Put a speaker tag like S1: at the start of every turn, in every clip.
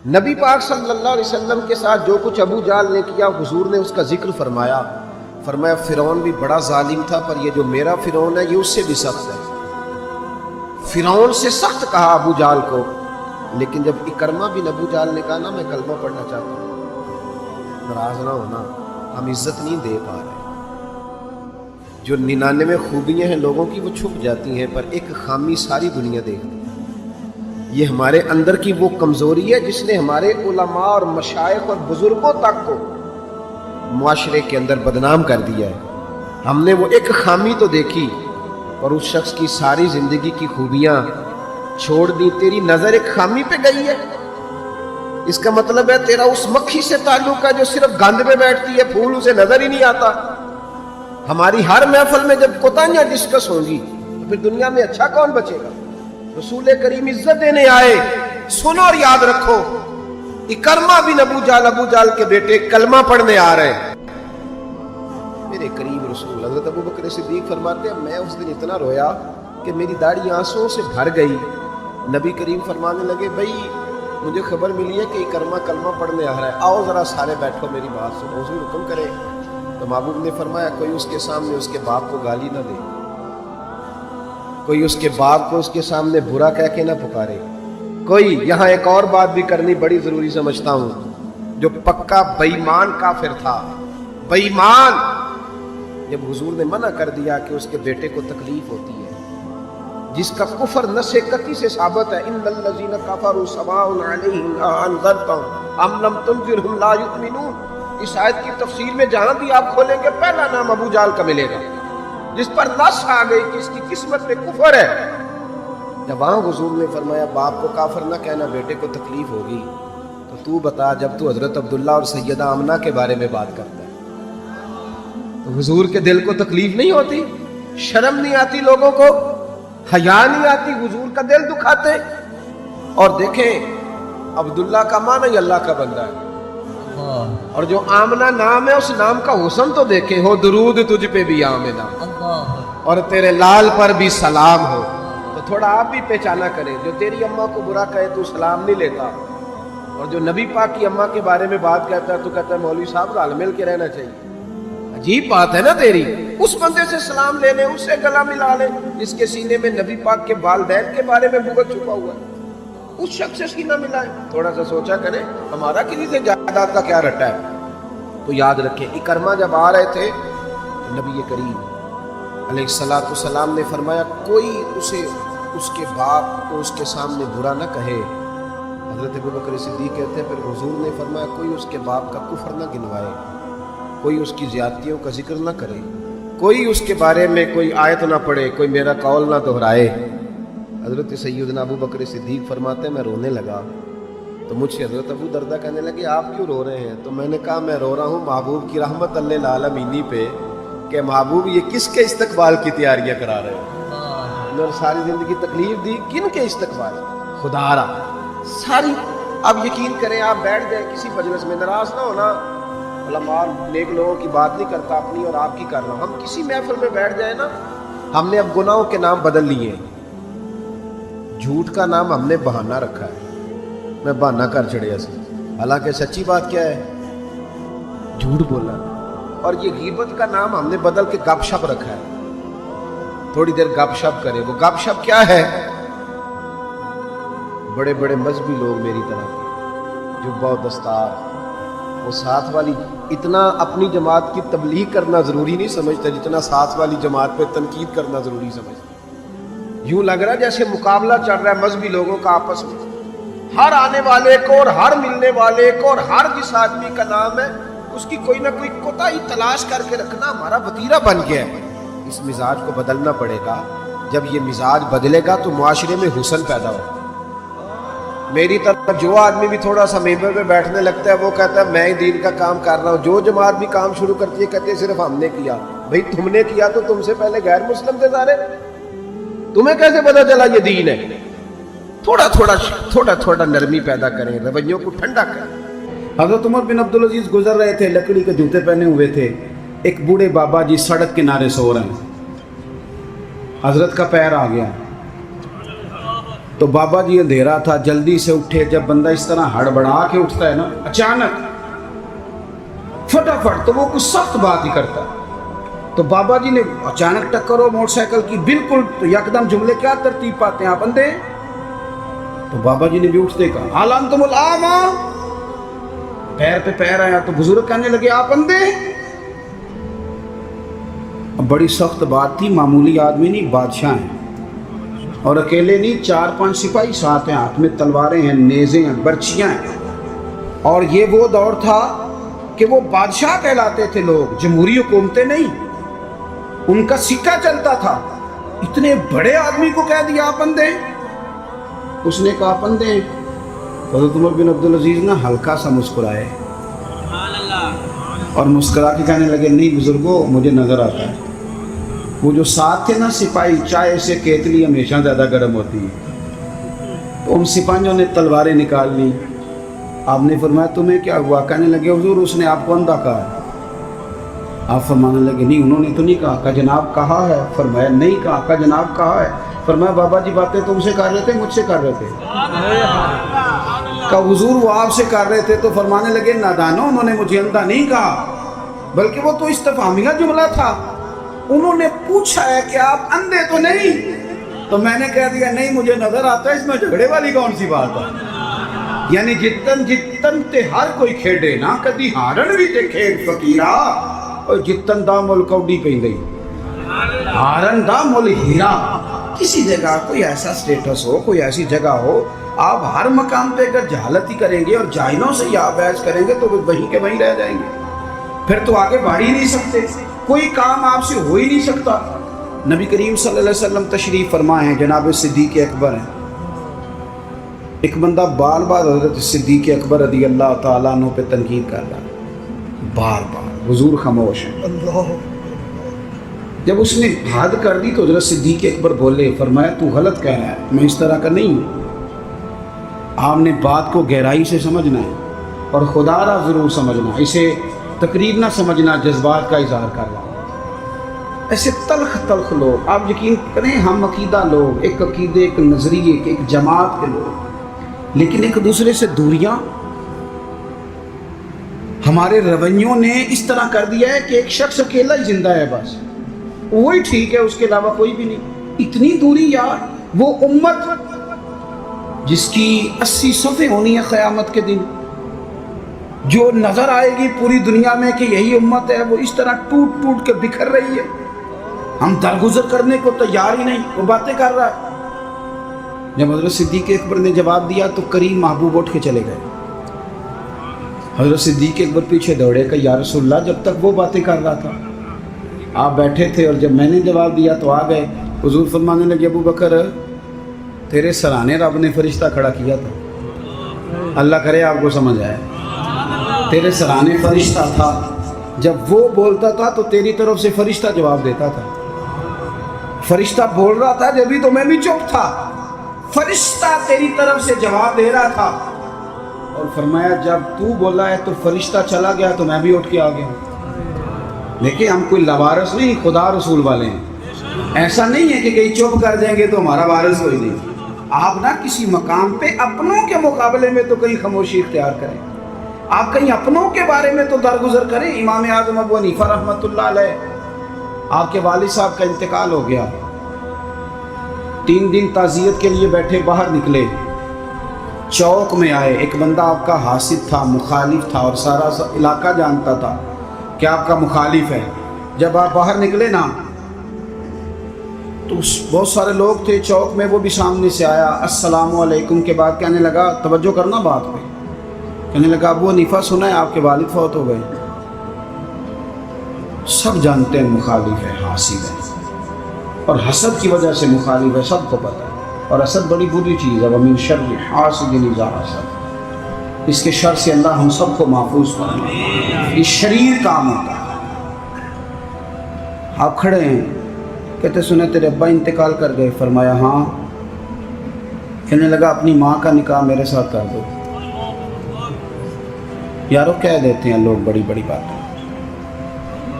S1: نبی پاک صلی اللہ علیہ وسلم کے ساتھ جو کچھ ابو جہل نے کیا حضور نے اس کا ذکر فرمایا فرعون بھی بڑا ظالم تھا، پر یہ جو میرا فرعون ہے یہ اس سے بھی سخت ہے۔ فرعون سے سخت کہا ابو جہل کو، لیکن جب اکرمہ بن ابو جہل نے کہا نا میں کلمہ پڑھنا چاہتا ہوں، ناراض نہ ہونا، ہم عزت نہیں دے پا رہے۔ جو 99 خوبیاں ہیں لوگوں کی وہ چھپ جاتی ہیں، پر ایک خامی ساری دنیا دیکھتی ہے۔ یہ ہمارے اندر کی وہ کمزوری ہے جس نے ہمارے علماء اور مشائخ اور بزرگوں تک کو معاشرے کے اندر بدنام کر دیا ہے۔ ہم نے وہ ایک خامی تو دیکھی اور اس شخص کی ساری زندگی کی خوبیاں چھوڑ دی، تیری نظر ایک خامی پہ گئی ہے۔ اس کا مطلب ہے تیرا اس مکھی سے تعلق ہے جو صرف گند پہ بیٹھتی ہے، پھول اسے نظر ہی نہیں آتا۔ ہماری ہر محفل میں جب کوتاہیاں ڈسکس ہوں گی تو پھر دنیا میں اچھا کون بچے گا؟ رسول کریم عزت دینے آئے، سنو اور یاد رکھو، اکرمہ بن ابو جہل کے بیٹے کلمہ پڑھنے آ رہے ہیں۔ میرے قریب رسول حضرت ابو بکر صدیق فرماتے ہیں میں اس دن اتنا رویا کہ میری داڑھی آنسوں سے بھر گئی۔ نبی کریم فرمانے لگے بھائی مجھے خبر ملی ہے کہ اکرمہ کلمہ پڑھنے آ رہا ہے، آؤ ذرا سارے بیٹھو میری بات سنو، حضور حکم کرے۔ تو محبوب نے فرمایا کوئی اس کے سامنے اس کے باپ کو گالی نہ دے، کوئی اس کے باپ کو اس کے سامنے برا کہہ کے نہ پکارے، کوئی یہاں ایک اور بات بھی کرنی بڑی ضروری سمجھتا ہوں، جو پکا بے ایمان کافر تھا، بے ایمان، جب حضور نے منع کر دیا کہ اس کے بیٹے کو تکلیف ہوتی ہے، جس کا کفر نص قطعی سے ثابت ہے، ان الذین کفروا سواء علیہم انذرتهم ام لم تنذرهم لا یؤمنون۔ اس آیت کی تفسیر میں جہاں بھی آپ کھولیں گے پہلا نام ابو جہل کا ملے گا، جس پر نص آ گئی کہ اس کی قسمت میں کفر ہے۔ جب وہاں حضور نے فرمایا باپ کو کافر نہ کہنا، بیٹے کو تکلیف ہوگی، تو بتا جب تو حضرت عبداللہ اور سیدہ آمنہ کے بارے میں بات کرتا ہے تو حضور کے دل کو تکلیف نہیں ہوتی؟ شرم نہیں آتی لوگوں کو؟ حیا نہیں آتی؟ حضور کا دل دکھاتے؟ اور دیکھیں عبداللہ کا معنی اللہ کا بندہ ہے، اور جو آمنہ نام ہے اس نام کا حسن تو دیکھیں، ہو درود تجھ پہ بھی آمنہ اور تیرے لال پر بھی سلام ہو۔ تو تھوڑا آپ بھی پہچانا کریں، جو تیری اماں کو برا کہے تو سلام نہیں لیتا، اور جو نبی پاک کی اماں کے بارے میں بات کہتا ہے تو کہتا ہے مولوی صاحب رل مل کے رہنا چاہیے۔ عجیب بات ہے نا تیری، اس بندے سے سلام لے لے، اس سے گلا ملا لے جس کے سینے میں نبی پاک کے والدین کے بارے میں بغض چھپا ہوا ہے، اس شخص سے سینہ ملائے۔ تھوڑا سا سوچا کریں ہمارا کسی سے جائیداد کا کیا رٹا ہے۔ تو یاد رکھیں اکرمہ جب آ رہے تھے تو نبی کریم علیہ السلام نے فرمایا کوئی اسے اس کے باپ کو اس کے سامنے برا نہ کہے۔ حضرت ابو بکر صدیق کہتے ہیں پھر حضور نے فرمایا کوئی اس کے باپ کا کفر نہ گنوائے، کوئی اس کی زیادتیوں کا ذکر نہ کرے، کوئی اس کے بارے میں کوئی آیت نہ پڑھے، کوئی میرا قول نہ دہرائے۔ حضرت سیدنا ابو بکر صدیق فرماتے ہیں میں رونے لگا تو مجھ سے حضرت ابو دردہ کہنے لگے آپ کیوں رو رہے ہیں؟ تو میں نے کہا میں رو رہا ہوں محبوب کی رحمت للعالمین پہ کہ محبوب یہ کس کے استقبال کی تیاریاں کرا رہے ہیں، اور ساری زندگی تکلیف دی کن کے استقبال؟ خدا را ساری۔ اب یقین کریں آپ بیٹھ گئے کسی مجلس میں، ناراض نہ ہونا، علماء نیک لوگوں کی بات نہیں کرتا، اپنی اور آپ کی کر رہا ہوں۔ ہم کسی محفل میں بیٹھ جائیں نا، ہم نے اب گناہوں کے نام بدل لیے، جھوٹ کا نام ہم نے بہانہ رکھا ہے، میں بہانہ کر چڑھیا سی، حالانکہ سچی بات کیا ہے؟ جھوٹ بولا۔ اور یہ غیبت کا نام ہم نے بدل کے گپ شپ رکھا ہے، تھوڑی دیر گپ شپ کرے۔ وہ گپ شپ کیا ہے؟ بڑے بڑے مذہبی لوگ میری طرح کے جبہ و دستار، وہ ساتھ والی اتنا اپنی جماعت کی تبلیغ کرنا ضروری نہیں سمجھتا جتنا ساتھ والی جماعت پہ تنقید کرنا ضروری سمجھتا۔ یوں لگ رہا ہے جیسے مقابلہ چل رہا ہے مذہبی لوگوں کا آپس میں، ہر آنے والے کو اور ہر ملنے والے کو اور ہر جس آدمی کا نام ہے اس کی کوئی نہ کوئی کوتاہی تلاش کر کے رکھنا ہمارا وتیرہ بن گیا ہے۔ اس مزاج کو بدلنا پڑے گا۔ جب یہ مزاج بدلے گا تو معاشرے میں حسن پیدا ہوگا۔ میری طرف جو آدمی بھی تھوڑا سا ممبر پہ بیٹھنے لگتا ہے وہ کہتا ہے میں ہی دین کا کام کر رہا ہوں، جو جماعت بھی کام شروع کرتی ہے کہتے ہیں صرف ہم نے کیا۔ بھئی تم نے کیا تو تم سے پہلے غیر مسلم تھے سارے، تمہیں کیسے پتا چلا یہ دین ہے؟ تھوڑا تھوڑا نرمی پیدا کریں، رویوں کو ٹھنڈا کریں۔
S2: حضرت عمر بن عبدالعزیز گزر رہے تھے، لکڑی کے جوتے پہنے ہوئے تھے، ایک بوڑھے بابا جی سڑک کنارے سو رہے ہیں، حضرت کا پیر آ گیا تو بابا جی اندھیرا تھا، جلدی سے اٹھے. جب بندہ اس طرح ہڑبڑا کے اٹھتا ہے نا اچانک فٹافٹ، تو وہ کچھ سخت بات ہی کرتا ہے. تو بابا جی نے اچانک ٹکر ہو موٹر سائیکل کی بالکل، تو یکدم جملے کیا ترتیب پاتے ہیں آپ اندھے. تو بابا جی نے بھی اٹھتے کہا حال انتم العاما، پیر پہ پیر آیا. تو بزرگ کہنے لگے آپ اندھے. اب بڑی سخت بات تھی، معمولی آدمی نہیں، بادشاہ ہیں، اور اکیلے نہیں، 4-5 سپاہی ساتھ ہیں، ہاتھ میں تلواریں ہیں، نیزیں ہیں، برچیاں ہیں. اور یہ وہ دور تھا کہ وہ بادشاہ کہلاتے تھے لوگ، جمہوری حکومتیں نہیں، ان کا سکہ چلتا تھا. اتنے بڑے آدمی کو کہہ دیا آپ اندھے. اس نے کہا آپ اندھے. حضرت عمر بن عبدالعزیز نا ہلکا سا مسکرائے اور مسکرا کے کہنے لگے نہیں بزرگوں، مجھے نظر آتا ہے. وہ جو ساتھ تھے نا سپاہی، چائے سے کیتلی ہمیشہ زیادہ گرم ہوتی ہے، تو ان سپاہیوں نے تلواریں نکال لی. آپ نے فرمایا تمہیں کیا ہوا؟ کہنے لگے حضور اس نے آپ کو اندھا کہا ہے. آپ فرمانے لگے نہیں انہوں نے تو نہیں کہا. کہا جناب کہا ہے. فرمایا نہیں کہا. کہا جناب کہا ہے. فرمایا بابا جی باتیں تم سے کر رہے تھے مجھ سے کر رہے تھے؟ کہا حضور وہ آپ سے کر رہے تھے. تو فرمانے لگے نادانو، انہوں نے مجھے اندھا نہیں کہا، بلکہ وہ تو استفہامیہ جملہ تھا. انہوں نے پوچھا ہے کہ آپ اندھے تو نہیں، تو میں نے کہہ دیا نہیں مجھے نظر آتا ہے. اس میں جھگڑے والی کون سی بات ہے؟ یعنی جتن تے ہر کوئی کھیڑے نا، کدی ہارن بھی تے کھیڑ فقیرا، اور جتن دا مل کوڈی پہ گئی ہارن دا مل ہیرا. کسی جگہ کوئی ایسا سٹیٹس ہو، کوئی ایسی جگہ ہو، آپ ہر مقام پہ اگر جہالت ہی کریں گے اور جاہلوں سے ہی آپ بحث کریں گے تو وہیں کے وہیں رہ جائیں گے، پھر تو آگے بڑھ ہی نہیں سکتے، کوئی کام آپ سے ہو ہی نہیں سکتا. نبی کریم صلی اللہ علیہ وسلم تشریف فرما ہیں، جناب صدیق اکبر ہیں. ایک بندہ بار بار حضرت صدیق اکبر رضی اللہ تعالیٰ عنہ پہ تنقید کر رہا ہے، بار بار. حضور خاموش ہیں. جب اس نے حد کر دی تو حضرت صدیق اکبر بولے، فرمایا تو غلط کہہ رہا ہے، میں اس طرح کا نہیں ہوں. آپ نے بات کو گہرائی سے سمجھنا ہے اور خدا را ضرور سمجھنا، اسے تقریر نہ سمجھنا جذبات کا اظہار کر رہا ہوں. ایسے تلخ تلخ لوگ، آپ یقین کریں ہم عقیدہ لوگ، ایک عقیدے، ایک نظریے کے، ایک جماعت کے لوگ، لیکن ایک دوسرے سے دوریاں. ہمارے رویوں نے اس طرح کر دیا ہے کہ ایک شخص اکیلا ہی زندہ ہے، بس وہی ٹھیک ہے، اس کے علاوہ کوئی بھی نہیں. اتنی دوری یار. وہ امت جس کی 80 صفحے ہونی ہے قیامت کے دن، جو نظر آئے گی پوری دنیا میں کہ یہی امت ہے، وہ اس طرح ٹوٹ ٹوٹ کے بکھر رہی ہے. ہم درگزر کرنے کو تیار ہی نہیں، وہ باتیں کر رہا ہے. جب حضرت صدیق اکبر نے جواب دیا تو کریم محبوب اٹھ کے چلے گئے. حضرت صدیق اکبر پیچھے دوڑے کہ یا رسول اللہ، جب تک وہ باتیں کر رہا تھا آپ بیٹھے تھے، اور جب میں نے جواب دیا تو آ گئے. حضور فرمانے لگے ابو بکر تیرے سرانے رب نے فرشتہ کھڑا کیا تھا. اللہ کرے آپ کو سمجھ آئے. تیرے سرانے فرشتہ تھا، جب وہ بولتا تھا تو تیری طرف سے فرشتہ جواب دیتا تھا. فرشتہ بول رہا تھا جبھی تو میں بھی چپ تھا، فرشتہ تیری طرف سے جواب دے رہا تھا. اور فرمایا جب تو بولا ہے تو فرشتہ چلا گیا تو میں بھی اٹھ کے آ گیا. دیکھیں ہم کوئی لوارث نہیں، خدا رسول والے ہیں. ایسا نہیں ہے کہ کہیں چپ کر جائیں گے تو ہمارا وارث کوئی نہیں. آپ نہ کسی مقام پہ اپنوں کے مقابلے میں تو کہیں خاموشی اختیار کریں، آپ کہیں اپنوں کے بارے میں تو درگزر کریں. امام اعظم ابو حنیفہ رحمۃ اللہ علیہ، آپ کے والد صاحب کا انتقال ہو گیا. 3 دن تعزیت کے لیے بیٹھے، باہر نکلے، چوک میں آئے. ایک بندہ آپ کا حاسد تھا، مخالف تھا، اور سارا علاقہ جانتا تھا کہ آپ کا مخالف ہے. جب آپ باہر نکلے نا تو بہت سارے لوگ تھے چوک میں، وہ بھی سامنے سے آیا. السلام علیکم کے بعد کہنے لگا، توجہ کرنا بات پہ، کہنے لگا ابو حنیفہ سنا ہے آپ کے والد فوت ہو گئے. سب جانتے ہیں مخالف ہے، حاسد ہے، اور حسد کی وجہ سے مخالف ہے، سب کو پتہ ہے. اور حسد بڑی بری چیز ہے. وَمِن شَرِّ حَاسِدٍ إِذَا حَسَدَ، اس کے شر سے اللہ ہم سب کو محفوظ فرمائے. یہ شریر کام ہوتا ہے. آپ کھڑے ہیں، کہتے سنے تیرے ابا انتقال کر گئے. فرمایا ہاں. کہنے لگا اپنی ماں کا نکاح میرے ساتھ کر دو. یارو کہہ دیتے ہیں لوگ بڑی بڑی باتیں،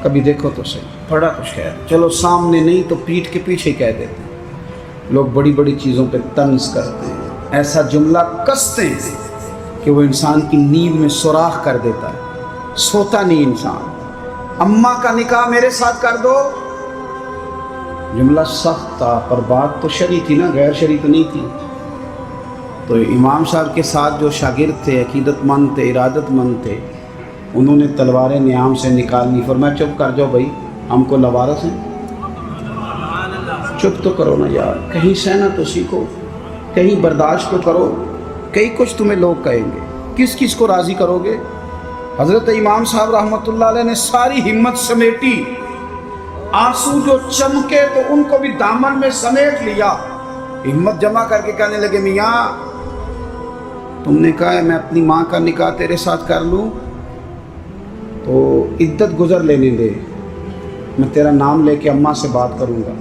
S2: کبھی دیکھو تو صحیح، بڑا کچھ کہہ دیں، چلو سامنے نہیں تو پیٹھ کے پیچھے کہہ دیتے ہیں. لوگ بڑی بڑی چیزوں پہ طنز کرتے ہیں، ایسا جملہ کستے ہیں کہ وہ انسان کی نیند میں سوراخ کر دیتا ہے، سوتا نہیں انسان۔ اماں کا نکاح میرے ساتھ کر دو، جملہ سخت تھا پر بات تو شرعی تھی نا، غیر شرعی تو نہیں تھی۔ تو امام صاحب کے ساتھ جو شاگرد تھے، عقیدت مند تھے، ارادت مند تھے، انہوں نے تلواریں نیام سے نکالنی، فرمایا چپ کر جاؤ بھائی، ہم کو لوارث ہیں، چپ تو کرو نا یار، کہیں سہنا تو سیکھو، کہیں برداشت تو کرو، کئی کچھ تمہیں لوگ کہیں گے، کس کس کو راضی کرو گے؟ حضرت امام صاحب رحمۃ اللہ علیہ نے ساری ہمت سمیٹی، آنسو جو چمکے تو ان کو بھی دامن میں سمیٹ لیا، ہمت جمع کر کے کہنے لگے میاں تم نے کہا ہے میں اپنی ماں کا نکاح تیرے ساتھ کر لوں تو عدت گزر لینے دے، میں تیرا نام لے کے اماں سے بات کروں گا،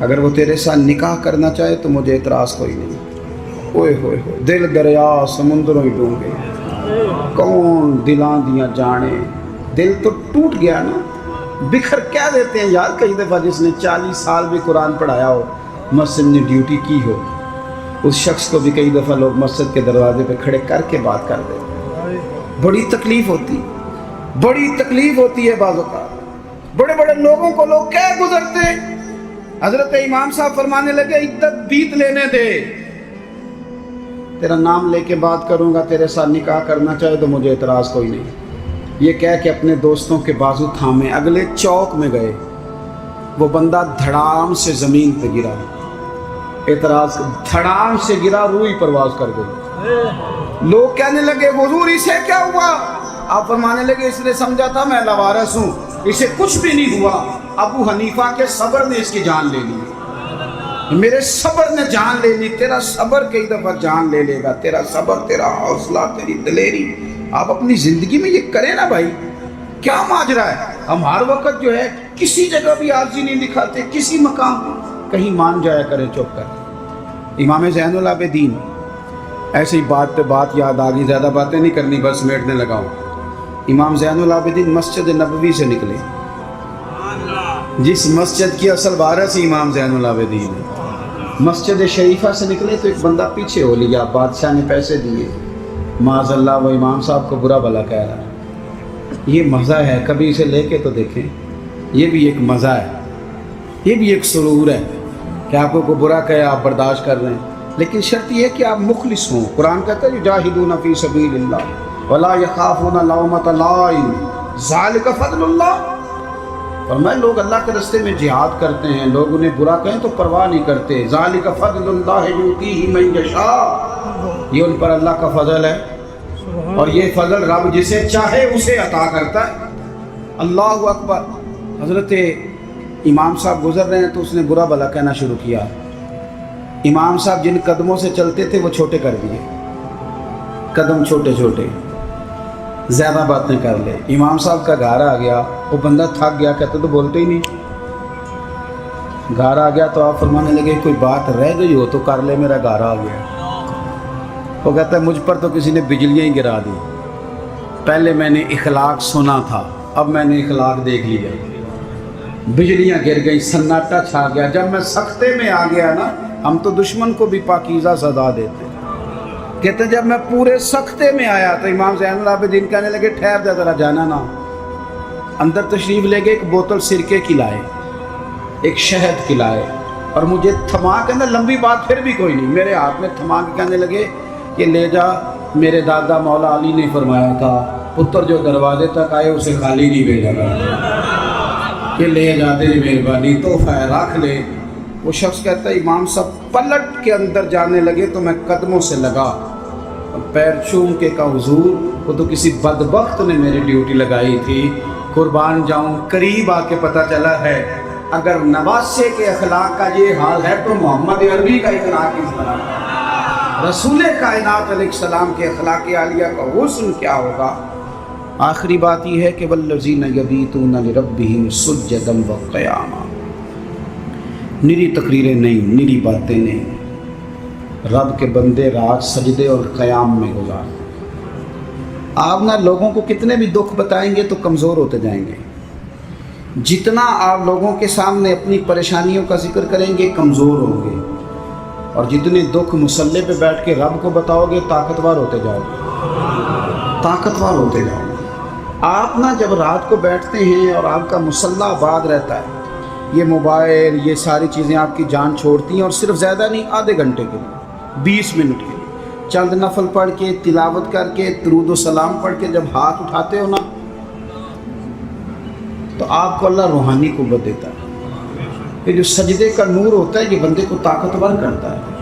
S2: اگر وہ تیرے ساتھ نکاح کرنا چاہے تو مجھے اعتراض کوئی نہیں۔ اوئے ہوئے ہوئے، دل دریا سمندروں ہی ڈونگے، کون دلاں دیاں جانے، دل تو ٹوٹ گیا نا۔ بکھر کیا دیتے ہیں یار، کئی دفعہ جس نے 40 سال بھی قرآن پڑھایا ہو، مسجد نے ڈیوٹی کی ہو، اس شخص کو بھی کئی دفعہ لوگ مسجد کے دروازے پہ کھڑے کر کے بات کر دیتے ہیں، بڑی تکلیف ہوتی، بڑی تکلیف ہوتی ہے بعض اوقات، بڑے بڑے لوگوں کو لوگ کہہ گزرتے۔ حضرت امام صاحب فرمانے لگے عدت بیت لینے دے، تیرا نام لے کے بات کروں گا، تیرے ساتھ نکاح کرنا چاہے تو مجھے اعتراض کوئی نہیں۔ یہ کہہ کے اپنے دوستوں کے بازو تھامے اگلے چوک میں گئے، وہ بندہ دھڑام سے زمین پہ گرا، اعتراض دھڑام سے گرا، روئی پرواز کر گئی۔ لوگ کہنے لگے حضور اسے کیا ہوا؟ آپ فرمانے لگے اس نے سمجھا تھا میں لوارث ہوں، اسے کچھ بھی نہیں ہوا، ابو حنیفہ کے صبر نے اس کی جان لے لی، میرے صبر نے جان لے لی، تیرا صبر کئی دفعہ جان لے لے گا، تیرا صبر، تیرا حوصلہ، تیری دلیری، آپ اپنی زندگی میں یہ کریں نا بھائی۔ کیا ماجرا ہے؟ ہم ہر وقت جو ہے کسی جگہ بھی عاجزی نہیں دکھاتے، کسی مقام کہیں مان جایا کریں چپ کر۔ امام زین العابدین، ایسے ہی بات پہ بات یاد آ گئی، زیادہ باتیں نہیں کرنی، بس سمیٹنے لگا ہوں۔ امام زین العابدین مسجد نبوی سے نکلے، جس مسجد کی اصل وارث امام زین العابدین ہے، مسجد شریفہ سے نکلے تو ایک بندہ پیچھے ہو لیا، بادشاہ نے پیسے دیے، معاذ اللہ وہ امام صاحب کو برا بھلا کہہ رہا ہے۔ یہ مزہ ہے، کبھی اسے لے کے تو دیکھیں، یہ بھی ایک مزہ ہے، یہ بھی ایک سرور ہے کہ آپ کو برا کہے آپ برداشت کر رہے ہیں، لیکن شرط یہ ہے کہ آپ مخلص ہوں۔ قرآن کہتا ہے یجاہدون فی سبیل اللہ ولا یخافون لومۃ لائم ذالک فضل اللہ۔ فرمایا لوگ اللہ کے راستے میں جہاد کرتے ہیں، لوگ انہیں برا کہیں تو پرواہ نہیں کرتے، ذالک فضل اللہ یؤتیہ من یشاء، یہ ان پر اللہ کا فضل ہے، اور یہ فضل رب جسے چاہے اسے عطا کرتا ہے۔ اللہ اکبر۔ حضرت امام صاحب گزر رہے ہیں تو اس نے برا بھلا کہنا شروع کیا، امام صاحب جن قدموں سے چلتے تھے وہ چھوٹے کر دیے، قدم چھوٹے چھوٹے، زیادہ باتیں کر لے۔ امام صاحب کا گھر آ گیا، وہ بندہ تھک گیا، کہتے تو بولتے ہی نہیں، گھر آ گیا تو آپ فرمانے لگے کوئی بات رہ گئی ہو تو کر لے، میرا گھر آ گیا۔ وہ کہتا ہے مجھ پر تو کسی نے بجلیاں ہی گرا دی، پہلے میں نے اخلاق سنا تھا، اب میں نے اخلاق دیکھ لیا، بجلیاں گر گئی، سناٹا چھا گیا۔ جب میں سختے میں آ گیا نا، ہم تو دشمن کو بھی پاکیزہ سزا دیتے، کہتے جب میں پورے سختے میں آیا تو امام زین العابدین کہنے لگے ٹھہر جا ذرا، جانا نا۔ اندر تشریف لے گئے، ایک بوتل سرکے کی لائے، ایک شہد کی لائے، اور مجھے تھما کے نا، لمبی بات پھر بھی کوئی نہیں، میرے ہاتھ میں تھما کے کہنے لگے کہ لے جا، میرے دادا مولا علی نے فرمایا تھا پتر جو دروازے تک آئے اسے خالی نہیں بھیجا گیا، کہ لے جا تیری مہربانی، تحفہ ہے رکھ لے۔ وہ شخص کہتا ہے امام صاحب پلٹ کے اندر جانے لگے تو میں قدموں سے لگا، پیر چوم کے کہا حضور وہ تو کسی بدبخت نے میری ڈیوٹی لگائی تھی، قربان جاؤں، قریب آ کے پتہ چلا ہے اگر نواسے کے اخلاق کا یہ حال ہے تو محمد عربی کا اخلاق کس طرح ہے، رسول کائنات علیہ السلام کے اخلاق عالیہ کا حسن کیا ہوگا۔ آخری بات یہ ہے کہ والذین یبیتون لربہم سجدا وقیاما، نری تقریریں نہیں، نری باتیں نہیں، رب کے بندے رات سجدے اور قیام میں گزار۔ آپ نہ لوگوں کو کتنے بھی دکھ بتائیں گے تو کمزور ہوتے جائیں گے، جتنا آپ لوگوں کے سامنے اپنی پریشانیوں کا ذکر کریں گے کمزور ہوں گے، اور جتنے دکھ مصلے پہ بیٹھ کے رب کو بتاؤ گے طاقتور ہوتے جاؤ گے، طاقتور ہوتے جاؤ گے۔ آپ نا جب رات کو بیٹھتے ہیں اور آپ کا مصلہ آباد رہتا ہے، یہ موبائل یہ ساری چیزیں آپ کی جان چھوڑتی ہیں، اور صرف زیادہ نہیں، آدھے گھنٹے کے لیے 20 منٹ کے لیے چند نفل پڑھ کے تلاوت کر کے درود و سلام پڑھ کے جب ہاتھ اٹھاتے ہو نا، تو آپ کو اللہ روحانی قوت دیتا ہے۔ یہ جو سجدے کا نور ہوتا ہے یہ بندے کو طاقتور کرتا ہے۔